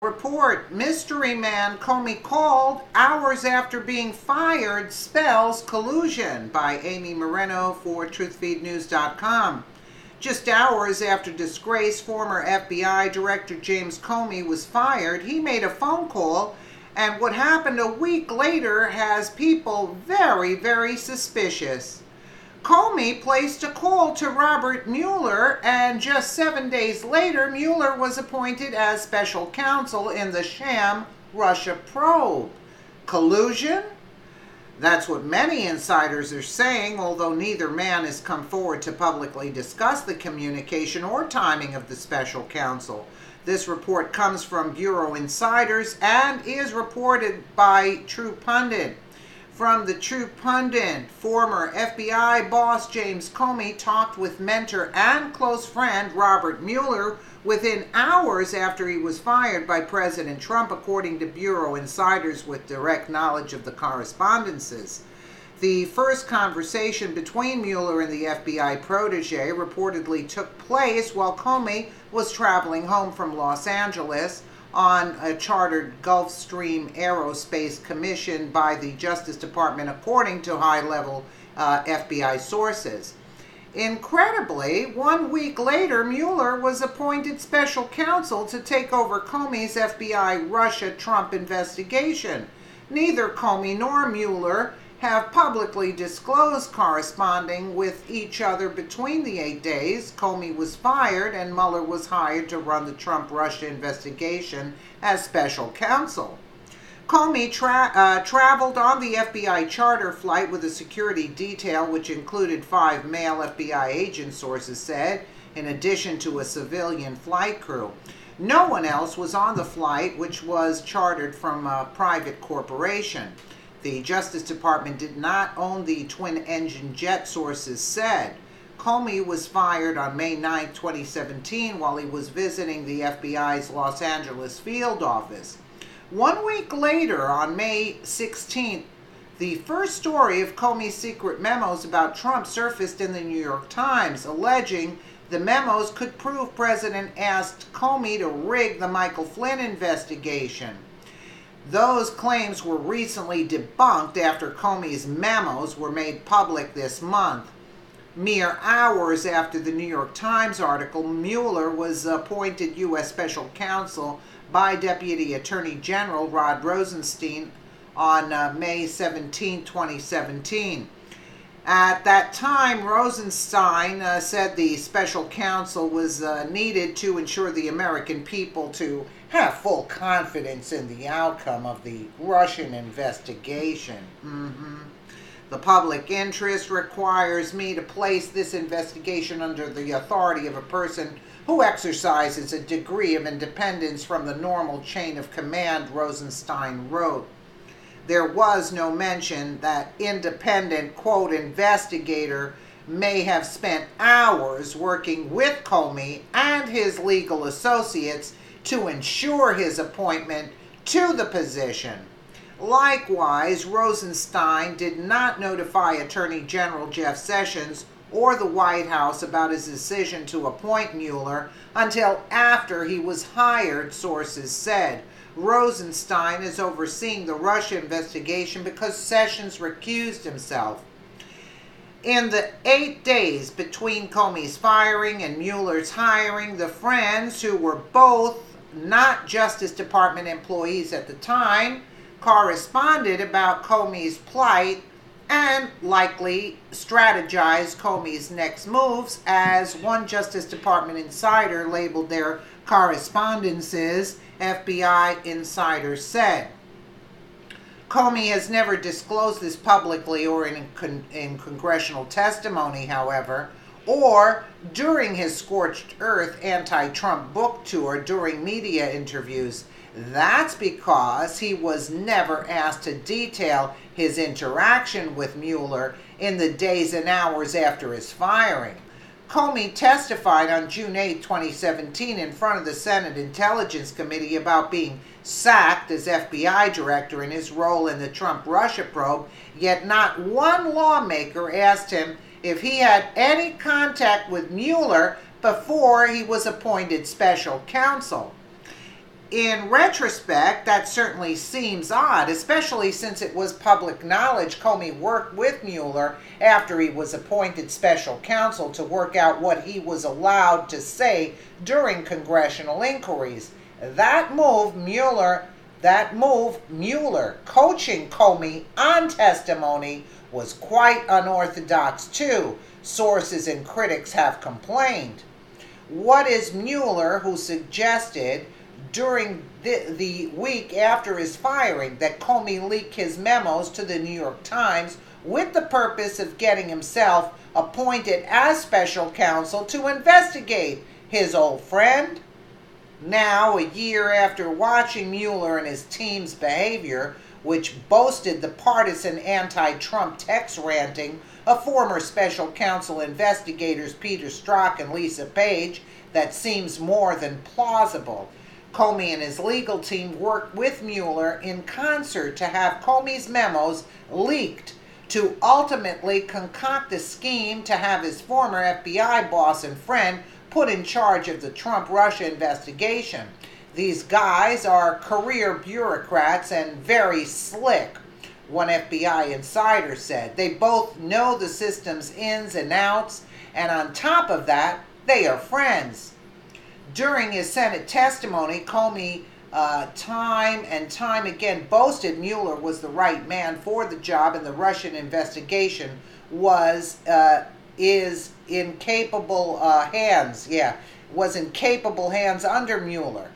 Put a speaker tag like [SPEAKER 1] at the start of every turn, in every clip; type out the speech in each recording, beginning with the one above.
[SPEAKER 1] Report, mystery man Comey called hours after being fired spells collusion, by Amy Moreno for truthfeednews.com. Just hours after disgraced former FBI Director James Comey was fired, he made a phone call, and what happened a week later has people very, very suspicious. Comey placed a call to Robert Mueller, and just 7 days later, Mueller was appointed as special counsel in the sham Russia probe. Collusion? That's what many insiders are saying, although neither man has come forward to publicly discuss the communication or timing of the special counsel. This report comes from Bureau insiders and is reported by True Pundit. From the True Pundit, former FBI boss James Comey talked with mentor and close friend Robert Mueller within hours after he was fired by President Trump, according to Bureau insiders with direct knowledge of the correspondences. The first conversation between Mueller and the FBI protege reportedly took place while Comey was traveling home from Los Angeles on a chartered Gulfstream aerospace commissioned by the Justice Department, according to high-level FBI sources. Incredibly, 1 week later, Mueller was appointed special counsel to take over Comey's FBI Russia-Trump investigation. Neither Comey nor Mueller have publicly disclosed corresponding with each other between the 8 days. Comey was fired and Mueller was hired to run the Trump-Russia investigation as special counsel. Comey traveled on the FBI charter flight with a security detail which included 5 male FBI agents, sources said, in addition to a civilian flight crew. No one else was on the flight, which was chartered from a private corporation. The Justice Department did not own the twin-engine jet, sources said. Comey was fired on May 9, 2017, while he was visiting the FBI's Los Angeles field office. 1 week later, on May 16th, the first story of Comey's secret memos about Trump surfaced in the New York Times, alleging the memos could prove President asked Comey to rig the Michael Flynn investigation. Those claims were recently debunked after Comey's memos were made public this month. Mere hours after the New York Times article, Mueller was appointed U.S. Special Counsel by Deputy Attorney General Rod Rosenstein on May 17, 2017. At that time, Rosenstein said the special counsel was needed to ensure the American people to have full confidence in the outcome of the Russian investigation. The public interest requires me to place this investigation under the authority of a person who exercises a degree of independence from the normal chain of command, Rosenstein wrote. There was no mention that independent, quote, investigator may have spent hours working with Comey and his legal associates to ensure his appointment to the position. Likewise, Rosenstein did not notify Attorney General Jeff Sessions or the White House about his decision to appoint Mueller until after he was hired, sources said. Rosenstein is overseeing the Russia investigation because Sessions recused himself. In the 8 days between Comey's firing and Mueller's hiring, the friends, who were both not Justice Department employees at the time, corresponded about Comey's plight and likely strategized Comey's next moves, as one Justice Department insider labeled their correspondences, FBI insiders said. Comey has never disclosed this publicly or in congressional testimony, however, or during his Scorched Earth anti-Trump book tour during media interviews. That's because he was never asked to detail his interaction with Mueller in the days and hours after his firing. Comey testified on June 8, 2017 in front of the Senate Intelligence Committee about being sacked as FBI director in his role in the Trump-Russia probe, yet not one lawmaker asked him if he had any contact with Mueller before he was appointed special counsel. In retrospect, that certainly seems odd, especially since it was public knowledge Comey worked with Mueller after he was appointed special counsel to work out what he was allowed to say during congressional inquiries. That move, Mueller coaching Comey on testimony, was quite unorthodox too, sources and critics have complained. What is Mueller, who suggested during the week after his firing that Comey leak his memos to the New York Times with the purpose of getting himself appointed as special counsel to investigate his old friend? Now, a year after watching Mueller and his team's behavior, which boasted the partisan anti-Trump text ranting of former special counsel investigators Peter Strzok and Lisa Page, that seems more than plausible. Comey and his legal team worked with Mueller in concert to have Comey's memos leaked to ultimately concoct a scheme to have his former FBI boss and friend put in charge of the Trump-Russia investigation. These guys are career bureaucrats and very slick, one FBI insider said. They both know the system's ins and outs, and on top of that, they are friends. During his Senate testimony, Comey time and time again boasted Mueller was the right man for the job, and the Russian investigation is in capable hands. Was in capable hands under Mueller.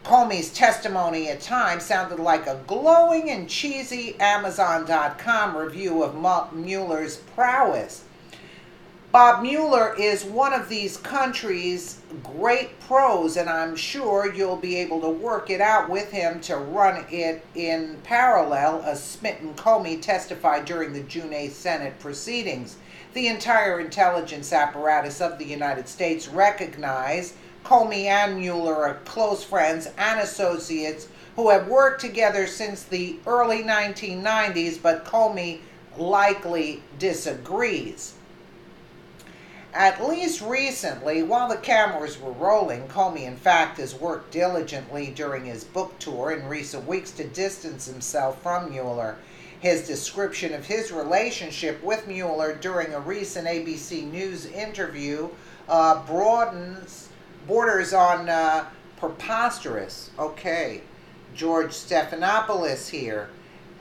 [SPEAKER 1] Comey's testimony at times sounded like a glowing and cheesy Amazon.com review of Mueller's prowess. Bob Mueller is one of these country's great pros, and I'm sure you'll be able to work it out with him to run it in parallel, as Smitten Comey testified during the June 8th Senate proceedings. The entire intelligence apparatus of the United States recognize Comey and Mueller are close friends and associates who have worked together since the early 1990s, but Comey likely disagrees. At least recently, while the cameras were rolling, Comey in fact has worked diligently during his book tour in recent weeks to distance himself from Mueller. His description of his relationship with Mueller during a recent ABC News interview borders on preposterous. Okay, George Stephanopoulos here.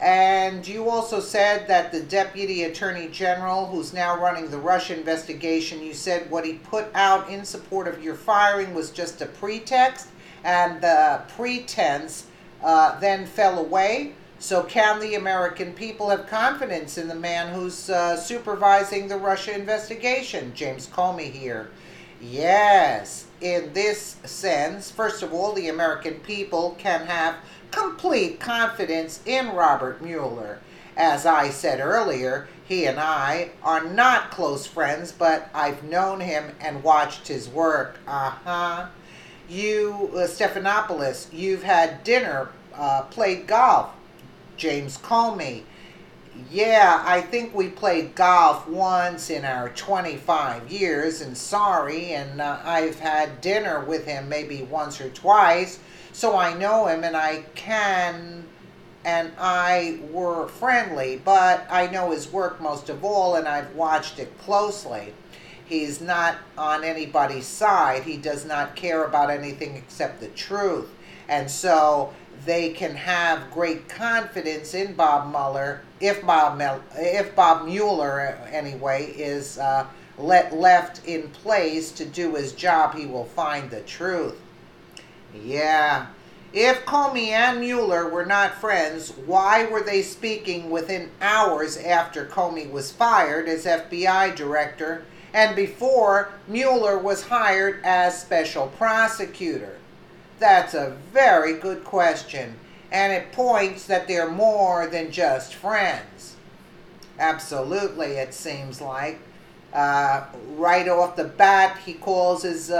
[SPEAKER 1] And you also said that the Deputy Attorney General, who's now running the Russia investigation, you said what he put out in support of your firing was just a pretext, and the pretense then fell away. So can the American people have confidence in the man who's supervising the Russia investigation? James Comey here. Yes, in this sense, first of all, the American people can have complete confidence in Robert Mueller. As I said earlier, he and I are not close friends, but I've known him and watched his work. You, Stephanopoulos, you've had dinner, played golf. James Comey. Yeah, I think we played golf once in our 25 years, and I've had dinner with him maybe once or twice, so I know him, and I were friendly, but I know his work most of all, and I've watched it closely. He's not on anybody's side. He does not care about anything except the truth, and so they can have great confidence in Bob Mueller if Bob Mueller anyway is left in place to do his job. He will find the truth. Yeah. If Comey and Mueller were not friends, why were they speaking within hours after Comey was fired as FBI director and before Mueller was hired as special prosecutor? That's a very good question, and it points that they're more than just friends. Absolutely, it seems like. Right off the bat, he calls his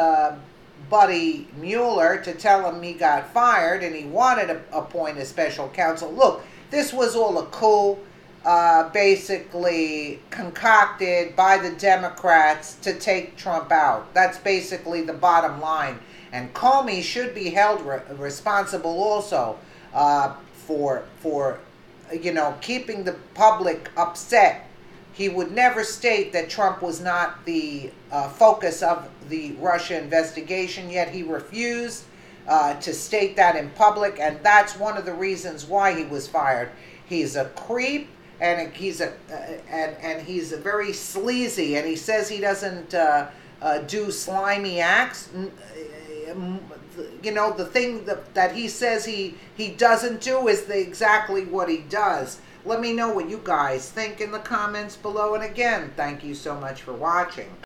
[SPEAKER 1] buddy Mueller to tell him he got fired and he wanted to appoint a special counsel. Look, this was all a coup, basically concocted by the Democrats to take Trump out. That's basically the bottom line. And Comey should be held responsible also for keeping the public upset. He would never state that Trump was not the focus of the Russia investigation, yet he refused to state that in public, and that's one of the reasons why he was fired. He's a creep, and he's a very sleazy, and he says he doesn't do slimy acts. The thing that he says he doesn't do is exactly what he does. Let me know what you guys think in the comments below. And again, thank you so much for watching.